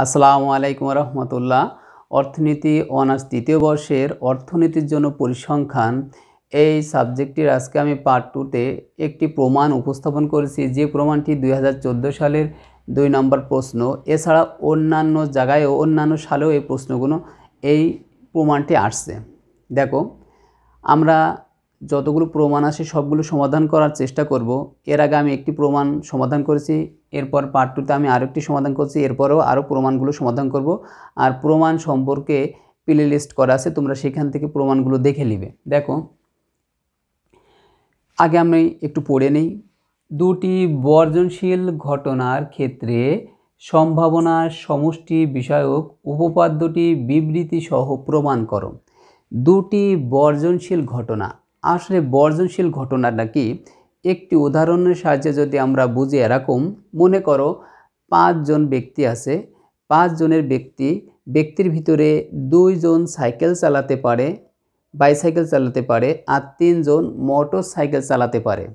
আসসালামু আলাইকুম রহমতুল্লাহ। অর্থনীতি অনার্স তৃতীয় বর্ষের অর্থনীতির জন্য পরিসংখ্যান এই সাবজেক্টটির আজকে আমি পার্ট 2তে একটি প্রমাণ উপস্থাপন করেছি, যে প্রমাণটি 2014 সালের 2 নম্বর প্রশ্ন। এছাড়া অন্যান্য জায়গায়ও অন্যান্য সালেও এই প্রশ্নগুলো এই প্রমাণটি আসছে। দেখো, আমরা যতগুলো প্রমাণ আসে সবগুলো সমাধান করার চেষ্টা করব। এর আগে আমি একটি প্রমাণ সমাধান করেছি, এরপর পার্ট 2তে আমি আরেকটি সমাধান করছি, এরপরেও আরও প্রমাণগুলো সমাধান করব। আর প্রমাণ সম্পর্কে প্লে লিস্ট করা আছে, তোমরা সেখান থেকে প্রমাণগুলো দেখে নিবে। দেখো, আগে আমি একটু পড়ে নেই। দুটি বর্জনশীল ঘটনার ক্ষেত্রে সম্ভাবনার সমষ্টি বিষয়ক উপপাদ্যটি বিবৃতি সহ প্রমাণ করো। দুটি বর্জনশীল ঘটনা, আসলে বর্জনশীল ঘটনাটা কি? একটি উদাহরণের সাহায্যে যদি আমরা বুঝি, এরকম মনে করো 5 জন ব্যক্তি আছে। 5 জনের ব্যক্তির ভিতরে 2 জন সাইকেল চালাতে পারে, বাইসাইকেল চালাতে পারে, আর 3 জন মোটর সাইকেল চালাতে পারে।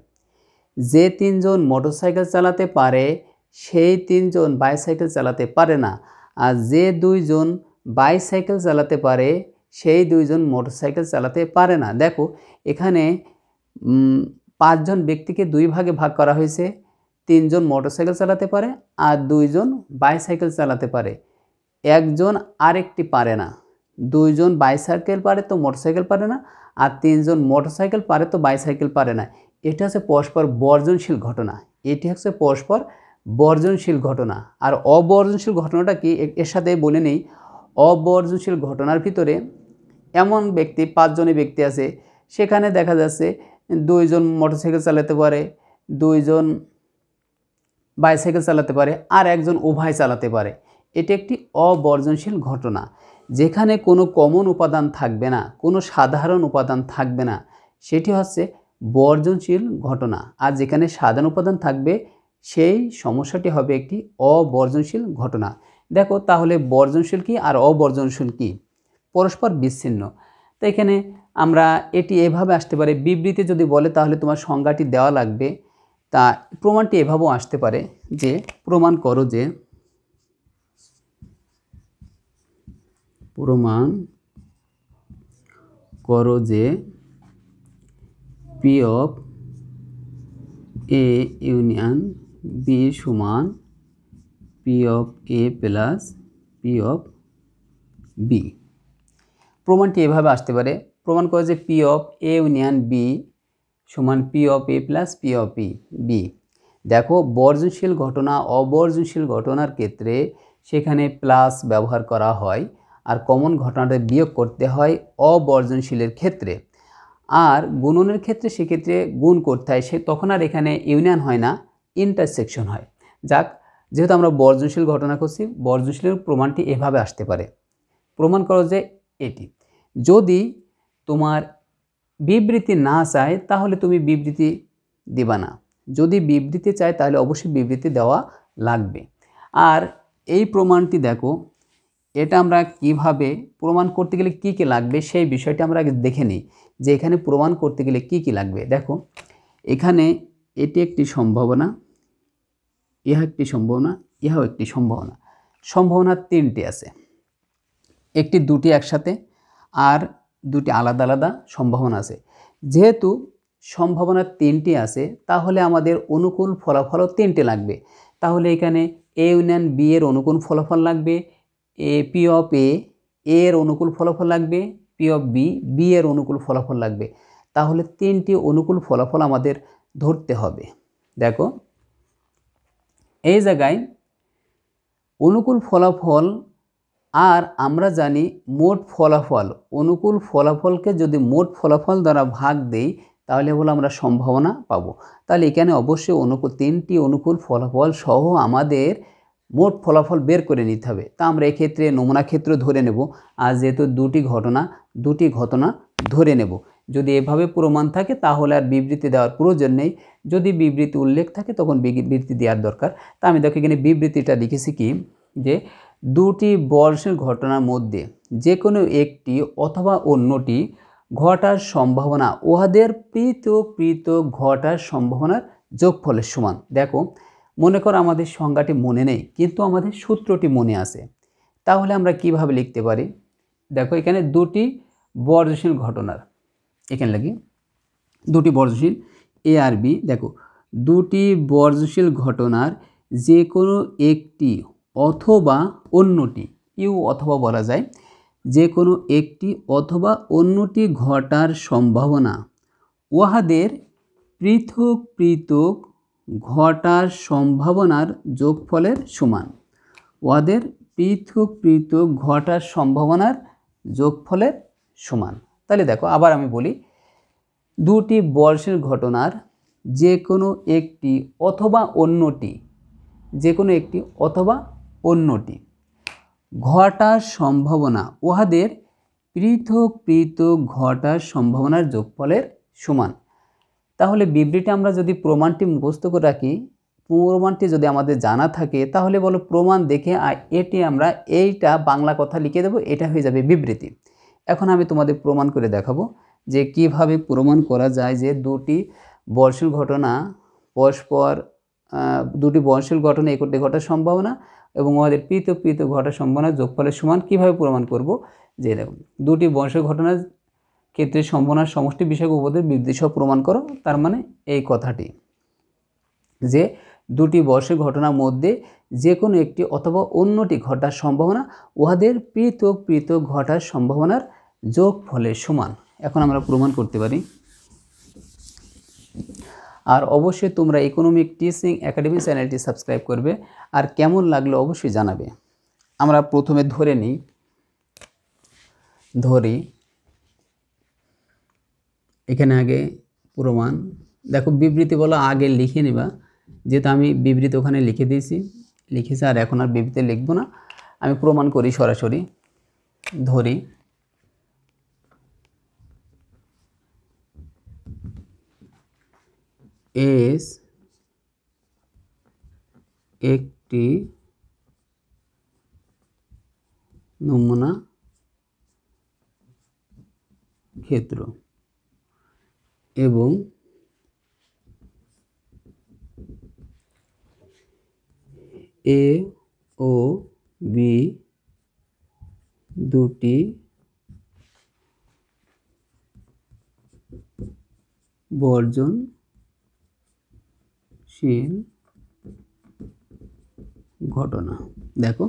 যে 3 জন মোটর সাইকেল চালাতে পারে সেই 3 জন বাইসাইকেল চালাতে পারে না, আর যে 2 জন বাইসাইকেল চালাতে পারে সেই 2 জন মোটরসাইকেল চালাতে পারে না। দেখো, এখানে 5 জন ব্যক্তিকে 2 ভাগে ভাগ করা হয়েছে। 3 জন মোটরসাইকেল চালাতে পারে আর 2 জন বাইসাইকেল চালাতে পারে। একজন আরেকটি পারে না। 2 জন বাইসাইকেল পারে তো মোটরসাইকেল পারে না, আর 3 জন মোটরসাইকেল পারে তো বাইসাইকেল পারে না। এটা হচ্ছে পরস্পর বর্জনশীল ঘটনা। এটি হচ্ছে পরস্পর বর্জনশীল ঘটনা। আর অবর্জনশীল ঘটনাটা কি, এর সাথে বলে নেই। অবর্জনশীল ঘটনার ভিতরে এমন ব্যক্তি, 5 জনের ব্যক্তি আছে, সেখানে দেখা যাচ্ছে 2 জন মোটরসাইকেল চালাতে পারে, 2 জন বাইসাইকেল চালাতে পারে, আর একজন উভয় চালাতে পারে। এটি একটি অবর্জনশীল ঘটনা, যেখানে কোনো কমন উপাদান থাকবে না, কোনো সাধারণ উপাদান থাকবে না, সেটি হচ্ছে বর্জনশীল ঘটনা। আর যেখানে সাধারণ উপাদান থাকবে সেই সমস্যাটি হবে একটি অবর্জনশীল ঘটনা। দেখো, তাহলে বর্জনশীল কি আর অবর্জনশীল কি? পরস্পর বিচ্ছিন্ন। তো এখানে আমরা এটি এভাবে আসতে পারে, বিবৃতি যদি বলে তাহলে তোমার সংজ্ঞাটি দেওয়া লাগবে। তা প্রমাণটি এভাবেও আসতে পারে যে, প্রমাণ করো যে P of A union B সমান P of A plus P of B. প্রমাণটি এভাবে আসতে পারে, প্রমাণ করে যে P of A union B সমান P of A plus P of B. দেখো, বর্জনশীল ঘটনা অবর্জনশীল ঘটনার ক্ষেত্রে সেখানে প্লাস ব্যবহার করা হয়, আর কমন ঘটনাটা বিয়োগ করতে হয় অবর্জনশীলের ক্ষেত্রে। আর গুণনের ক্ষেত্রে সেক্ষেত্রে গুণ করতে হয়, তখন আর এখানে ইউনিয়ন হয় না, ইন্টারসেকশন হয়। যাক, যেহেতু আমরা বর্জনশীল ঘটনা করছি, বর্জনশীলের প্রমাণটি এভাবে আসতে পারে। প্রমাণ করো যে এটি। যদি তোমার বিবৃতি না চায় তাহলে তুমি বিবৃতি দিবা না, যদি বিবৃতি চায় তাহলে অবশ্যই বিবৃতি দেওয়া লাগবে। আর এই প্রমাণটি দেখো, এটা আমরা কিভাবে প্রমাণ করতে গেলে কি কি লাগবে সেই বিষয়টি আমরা আগে দেখে নিই, যে এখানে প্রমাণ করতে গেলে কি কি লাগবে। দেখো, এখানে এটি একটি সম্ভাবনা, ইহা একটি সম্ভাবনা, ইহাও একটি সম্ভাবনা। সম্ভাবনা 3টি আছে, একটি 2টি একসাথে, আর 2টি আলাদা আলাদা সম্ভাবনা আছে। যেহেতু সম্ভাবনা 3টি আছে, তাহলে আমাদের অনুকূল ফলাফলও 3টে লাগবে। তাহলে এখানে এ ইউনিয়ন বি এর অনুকূল ফলাফল লাগবে, পি অফ এর অনুকূল ফলাফল লাগবে, পি অফ বি এর অনুকূল ফলাফল লাগবে। তাহলে 3টি অনুকূল ফলাফল আমাদের ধরতে হবে। দেখো, এই জায়গায় অনুকূল ফলাফল, আর আমরা জানি মোট ফলাফল। অনুকূল ফলাফলকে যদি মোট ফলাফল দ্বারা ভাগ দেই তাহলে বলে আমরা সম্ভাবনা পাবো। তাহলে এখানে অবশ্যই 3টি অনুকূল ফলাফল সহ আমাদের মোট ফলাফল বের করে নিতে হবে। তা আমরা এক্ষেত্রে নমুনা ক্ষেত্র ধরে নেব, আর যেহেতু 2টি ঘটনা ধরে নেব। যদি এভাবে প্রমাণ থাকে তাহলে আর বিবৃতি দেওয়ার প্রয়োজন নেই, যদি বিবৃতি উল্লেখ থাকে তখন বিবৃতি দেওয়ার দরকার। তা আমি দেখো এখানে বিবৃতিটা লিখেছি কি, যে 2টি বর্জনশীল ঘটনার মধ্যে যে কোনো একটি অথবা অন্যটি ঘটার সম্ভাবনা উহাদের পৃথক ঘটার সম্ভাবনার যোগফলের সমান। দেখো, মনে করো আমাদের সংজ্ঞাটি মনে নেই কিন্তু আমাদের সূত্রটি মনে আছে, তাহলে আমরা কিভাবে লিখতে পারি? দেখো এখানে দুটি বর্জশীল ঘটনার, এখানে লাগি দুটি বর্জশীল এ আর বি। দেখো দুটি বর্জশীল ঘটনার যে কোনো একটি অথবা অন্যটি, ইউ অথবা বলা যায়, যে কোনো একটি অথবা অন্যটি ঘটার সম্ভাবনা উহাদের পৃথক পৃথক ঘটার সম্ভাবনার যোগফলের সমান। উহাদের পৃথক পৃথক ঘটার সম্ভাবনার যোগফলের সমান। তাহলে দেখো আবার আমি বলি, দুটি বর্ষের ঘটনার যে কোনো একটি অথবা অন্যটি, যে কোনো একটি অথবা অন্যটি ঘটার সম্ভাবনা উহাদের পৃথক পৃথক ঘটার সম্ভাবনার যোগফলের সমান। তাহলে বিবৃতি আমরা যদি প্রমাণটি মুখস্থ করে রাখি, প্রমাণটি যদি আমাদের জানা থাকে, তাহলে বলো প্রমাণ দেখে এটি আমরা এইটা বাংলা কথা লিখে দেবো, এটা হয়ে যাবে বিবৃতি। এখন আমি তোমাদের প্রমাণ করে দেখাবো যে কিভাবে প্রমাণ করা যায় যে দুটি বর্ষীয় ঘটনা পরস্পর, দুটি বর্ষীয় ঘটনা একটি ঘটার সম্ভাবনা এবং আমাদের পৃথক পৃথক ঘটার সম্ভাবনা যোগফলের সমান। কিভাবে প্রমাণ করব? যে দেখুন, দুটি বর্ষীয় ঘটনার ক্ষেত্রে সম্ভাবনার সমষ্টি বিষয়ক উপদের বিবৃতি সহ প্রমাণ করো। তার মানে এই কথাটি যে দুটি বর্ষীয় ঘটনার মধ্যে যে কোনো একটি অথবা অন্যটি ঘটার সম্ভাবনা উহাদের পৃথক পৃথক ঘটার সম্ভাবনার যোগফলের সমান। এখন আমরা প্রমাণ করতে পারি। আর অবশ্যই তোমরা ইকোনমিক টিচিং একাডেমি চ্যানেলটি সাবস্ক্রাইব করবে, আর কেমন লাগলো অবশ্যই জানাবে। আমরা প্রথমে ধরি এখানে আগে প্রমাণ। দেখো বিবৃতি বলো আগে লিখে নিবা, যেহেতু আমি বিবৃতি ওখানে লিখেছি, আর এখন আর বিবৃতি লিখব না, আমি প্রমাণ করি সরাসরি। ধরি এস একটি নমুনা ক্ষেত্র এবং এ ও বি দুটি বর্জনশীল ঘটনা। দেখো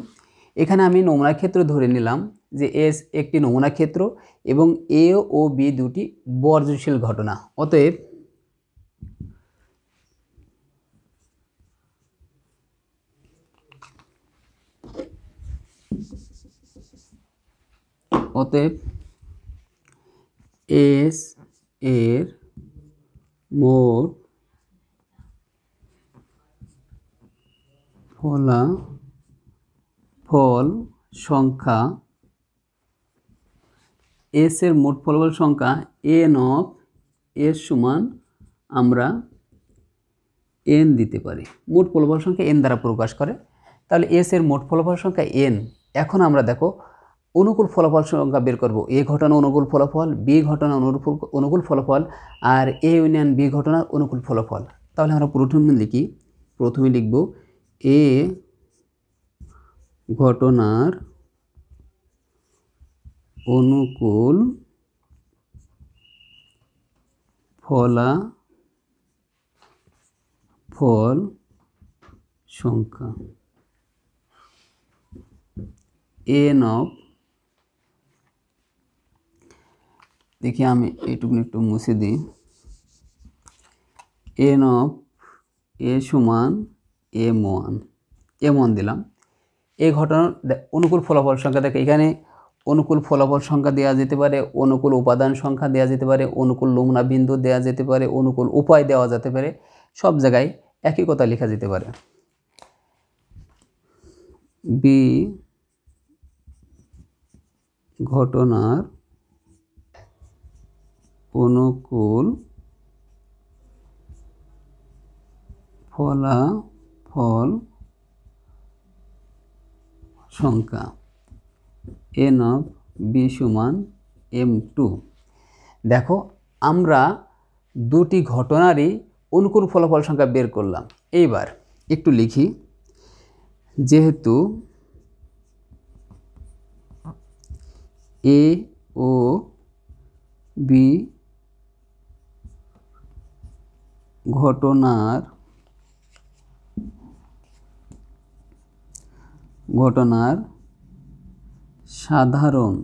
এখানে আমি নমুনা ক্ষেত্র ধরে নিলাম যে এস একটি নমুনা ক্ষেত্র এবং এ ও বি দুটি বর্জনশীল ঘটনা। অতএব এস এর মোট ফলাফল সংখ্যা, এস এর মোট ফলাফল সংখ্যা এন অফ এস সমান আমরা এন দিতে পারি। মোট ফলাফল সংখ্যা এন দ্বারা প্রকাশ করে, তাহলে এস এর মোট ফলাফল সংখ্যা এন। এখন আমরা দেখো অনুকূল ফলাফল সংখ্যা বের করব। এ ঘটনা অনুকূল ফলাফল, বি ঘটনা অনুকূল ফলাফল, আর এ ইউনিয়ন বি ঘটনার অনুকূল ফলাফল। তাহলে আমরা প্রথমে লিখব এ ঘটনার অনুকূল ফলাফল সংখ্যা এন অফ, দেখি আমি এইটুকু একটু মুছে দিই, এন অফ এ সমান এম ওয়ান দিলাম। এই ঘটনার অনুকূল ফলাফল সংখ্যা, দেখো এখানে অনুকূল ফলাফল সংখ্যা দেওয়া যেতে পারে, অনুকূল উপাদান সংখ্যা দেওয়া যেতে পারে, অনুকূল নমুনা বিন্দু দেওয়া যেতে পারে, অনুকূল উপায় দেওয়া যেতে পারে, সব জায়গায় একই কথা লেখা যেতে পারে। বি ঘটনার অনুকূল ফলাফল সংখ্যা এন অফ বি সমান M2। দেখো আমরা দুটি ঘটনারই অনুকূল ফলাফল সংখ্যা বের করলাম। এইবার একটু লিখি, যেহেতু এ ও বি ঘটনার সাধারণ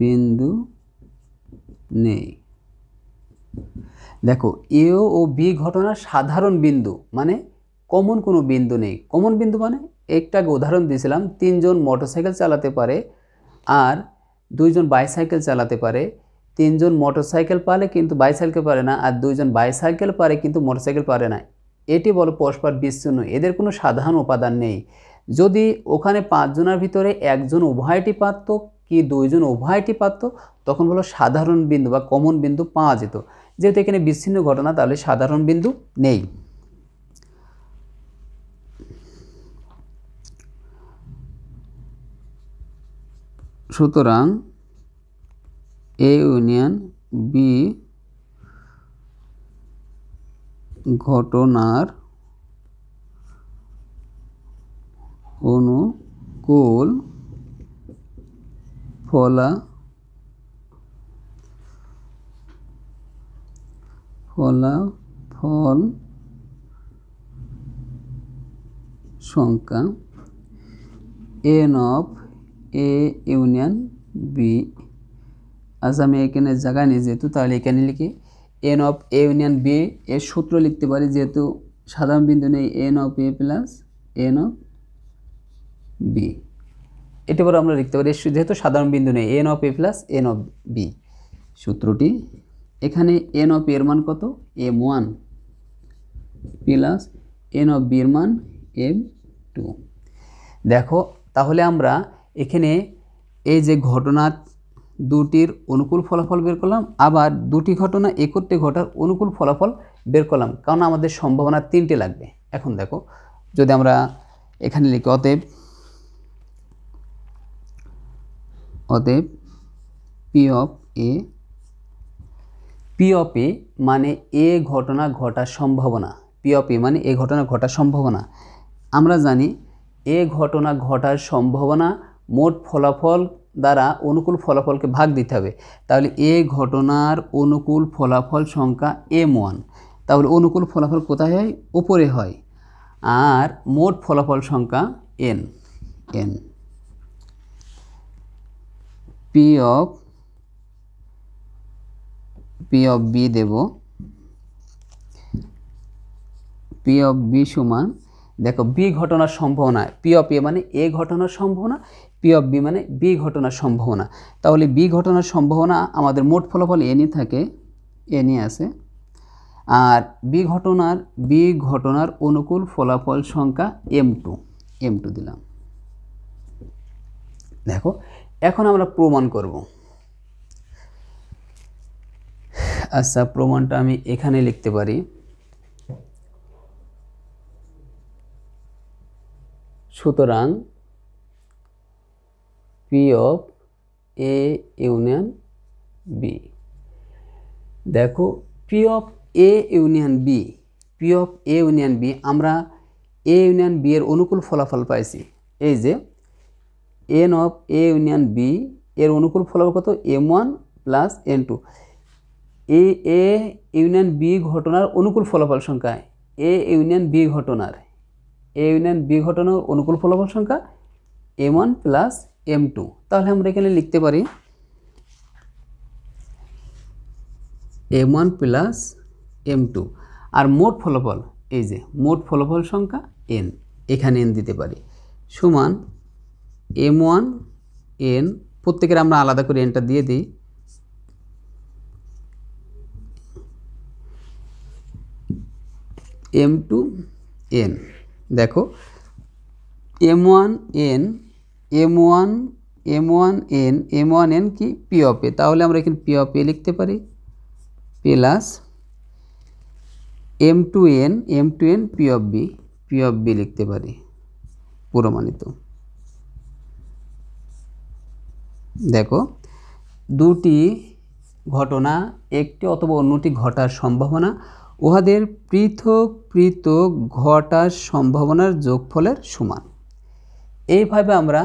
বিন্দু নেই। দেখো এ ও বি ঘটনার সাধারণ বিন্দু মানে কমন কোনো বিন্দু নেই। কমন বিন্দু মানে একটা উদাহরণ দিয়েছিলাম, 3 জন মোটরসাইকেল চালাতে পারে আর 2 জন বাইসাইকেল চালাতে পারে। 3 জন মোটরসাইকেল পারে কিন্তু বাইসাইকেল পারে না, আর 2 জন বাইসাইকেল পারে কিন্তু মোটরসাইকেল পারে না। এটি বলো পরস্পর বিচ্ছিন্ন, এদের কোনো সাধারণ উপাদান নেই। যদি ওখানে 5 জনের ভিতরে একজন উভয়টি পারত কি 2 জন উভয়টি পারত, তখন বলো সাধারণ বিন্দু বা কমন বিন্দু পাওয়া যেত। যেহেতু এখানে বিচ্ছিন্ন ঘটনা, তাহলে সাধারণ বিন্দু নেই। সুতরাং এ ইউনিয়ন বি ঘটনার অনুকূল ফলাফল সংখ্যা n of A union B. আচ্ছা আমি এখানে জায়গা নিই যেহেতু, তাহলে এখানে লিখি n of A union B এর সূত্র লিখতে পারি, যেহেতু সাধারণ বিন্দু নেই, n of A plus n of B। এটা পরে আমরা লিখতে পারি যেহেতু সাধারণ বিন্দু নেই, n of A plus n of B সূত্রটি। এখানে n of A এর মান কত, m1 plus n of B এর মান m2। দেখো তাহলে আমরা এখানে এই যে ঘটনা দুটির অনুকূল ফলাফল বের করলাম, আবার দুটি ঘটনা একত্রে ঘটার অনুকূল ফলাফল বের করলাম, কারণ আমাদের সম্ভাবনা 3টে লাগবে। এখন দেখো যদি আমরা এখানে লিখি অতএব পি অফ এ মানে এ ঘটনা ঘটার সম্ভাবনা। পি অফ এ মানে এ ঘটনা ঘটার সম্ভাবনা। আমরা জানি এ ঘটনা ঘটার সম্ভাবনা মোট ফলাফল দ্বারা অনুকূল ফলাফলকে ভাগ দিতে হবে। তাহলে এ ঘটনার অনুকূল ফলাফল সংখ্যা m1, তাহলে অনুকূল ফলাফল কোথায় হয়, উপরে হয়, আর মোট ফলাফল সংখ্যা n। পি অফ বি দেব, পি অফ বি সমান, দেখো বি ঘটনার সম্ভাবনা, পি অফ এ মানে এ ঘটনার সম্ভাবনা, পি অফ বি মানে বি ঘটনার সম্ভাবনা। তাহলে বি ঘটনার সম্ভাবনা আমাদের মোট ফলাফল এনই থাকে, এনই আছে, আর বি ঘটনার অনুকূল ফলাফল সংখ্যা m2 দিলাম। দেখো এখন আমরা প্রমাণ করব। আচ্ছা প্রমাণটা আমি এখানে লিখতে পারি, সুতরাং P of A union B. দেখো P of A union B, আমরা এ ইউনিয়ন বি এর অনুকূল ফলাফল পাইছি। এই যে N of A union B এর অনুকূল ফলাফল কত, m1 প্লাস n2। এ ইউনিয়ন বি ঘটনার অনুকূল ফলাফল সংখ্যা, এ ইউনিয়ন বি ঘটনার অনুকূল ফলাফল সংখ্যা m1 প্লাস m2। তাহলে আমরা এখানে লিখতে পারি m1 প্লাস m2, আর মোট ফলাফল, এই যে মোট ফলাফল সংখ্যা n, এখানে n দিতে পারি, সমান m1 n, প্রত্যেকের আমরা আলাদা করে nটা দিয়ে দিই, m2 n। দেখো m1 n কি পি অফ এ, তাহলে আমরা এখানে পি অফ এ লিখতে পারি, plus m2 n P of B লিখতে পারি প্রমাণিত। দেখো দুটি ঘটনা একটি অথবা অন্যটি ঘটার সম্ভাবনা উহাদের পৃথক পৃথক ঘটার সম্ভাবনার যোগফলের সমান। এইভাবে আমরা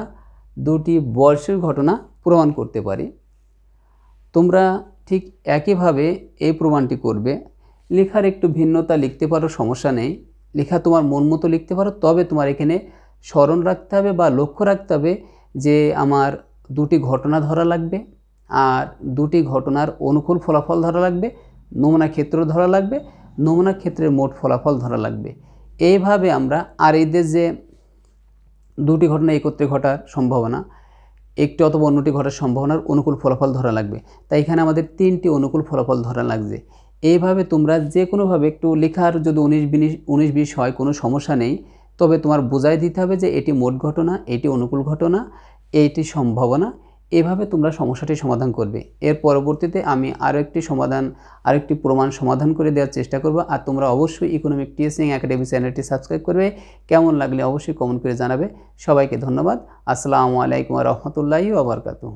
দুটি বর্ষের ঘটনা প্রমাণ করতে পারি। তোমরা ঠিক একইভাবে এই প্রমাণটি করবে। লেখার একটু ভিন্নতা লিখতে পারো, সমস্যা নেই, লেখা তোমার মন মতো লিখতে পারো, তবে তোমার এখানে স্মরণ রাখতে হবে বা লক্ষ্য রাখতে হবে যে আমার দুটি ঘটনা ধরা লাগবে, আর দুটি ঘটনার অনুকূল ফলাফল ধরা লাগবে, নমুনা ক্ষেত্র ধরা লাগবে, নমুনা ক্ষেত্রের মোট ফলাফল ধরা লাগবে। এইভাবে আমরা, আর এদের যে দুটি ঘটনা একত্রে ঘটার সম্ভাবনা, একটি অথবা অন্যটি ঘটার সম্ভাবনার অনুকূল ফলাফল ধরা লাগবে। তাই এখানে আমাদের তিনটি অনুকূল ফলাফল ধরা লাগছে। এইভাবে তোমরা যে কোনোভাবে একটু লেখার যদি 19-20 হয় কোনো সমস্যা নেই, তবে তোমার বোঝাই দিতে হবে যে এটি মোট ঘটনা, এটি অনুকূল ঘটনা, এইটি সম্ভাবনা। এভাবে তোমরা সমস্যাটি সমাধান করবে। এর পরবর্তীতে আমি আরেকটি প্রমাণ সমাধান করে দেওয়ার চেষ্টা করব। আর তোমরা অবশ্যই ইকোনমিক টিচিং একাডেমি চ্যানেলটি সাবস্ক্রাইব করবে। কেমন লাগলে অবশ্যই কমেন্ট করে জানাবে। সবাইকে ধন্যবাদ। আসসালামু আলাইকুম ওয়া রাহমাতুল্লাহি ওয়া বারাকাতুহু।